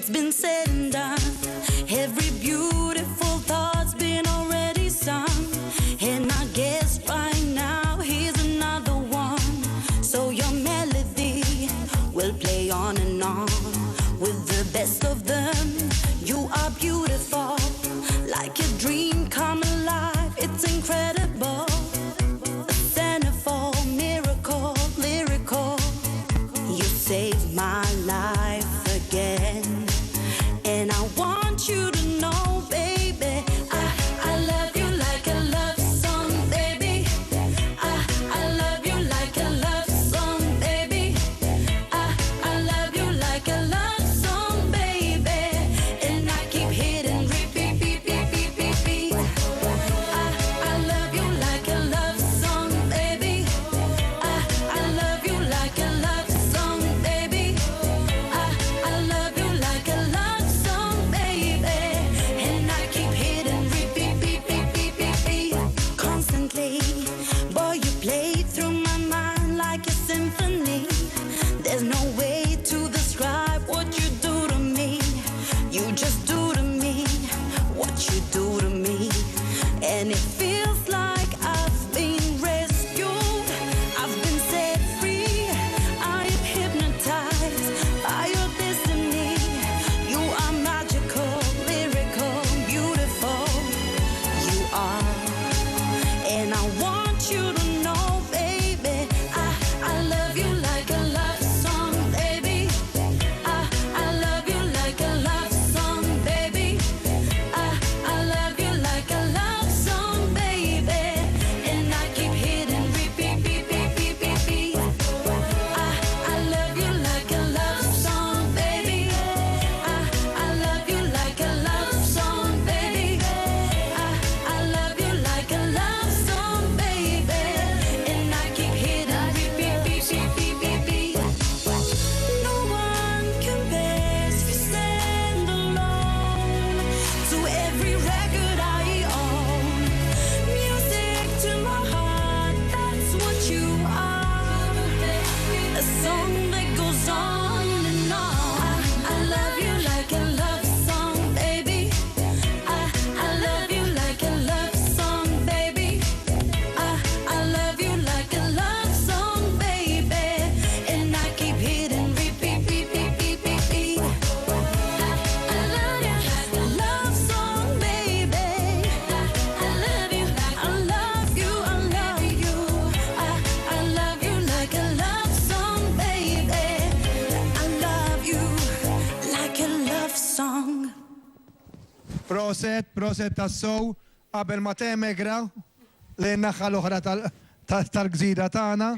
It's been said and done. Every beautiful thought's been already sung. And I guess right now here's another one. So your melody will play on and on with the best of them. You are beautiful, like a dream come alive. It's incredible. A centerfold miracle, lyrical. You saved my life again. And I want you to know, baby, I love you like a love song, baby. I love you like a love song, baby. I love you like a love song, baby. And I keep hitting repeat, beep, beep, beep, beep, beep. I love you like a love song, baby. I love you like a love song, baby. I love you like a love song, baby. And I keep hitting repeat, beep, beep, beep, beep, beep. Constantly, boy, you play through my mind like a symphony. There's no way to describe what you do to me. You just do to me what you do to me. And it feels like I've been rescued. I've been set free. I am hypnotized by your destiny. You are magical, lyrical, beautiful. You are. And I want you to know, baby, I love you like a love song, baby. I love you like a love song, baby. I love you like a love song, baby. And I keep hitting repeat, beep, beep, beep, beep, beep. I love you like a love song, baby. I love you like a love song, baby. I love you like a love song, baby. And I keep hitting repeat, beep, beep, beep, beep, beep. No one compares if you stand alone to every record I own. Music to my heart, that's what you are. A song that goes on and on. I love you like a love song, baby. I love you like a love song, baby. I love you like a love song, baby. And I keep hitting repeat, beep, beep, beep, beep, beep. I love you like a love song, baby. I love you, I love you, I love you. I love you like a love song, baby. I love you like a love song. Proset, proset tassow, qabel ma temegra li n-naħa l-oħra tal-gżira tagħna.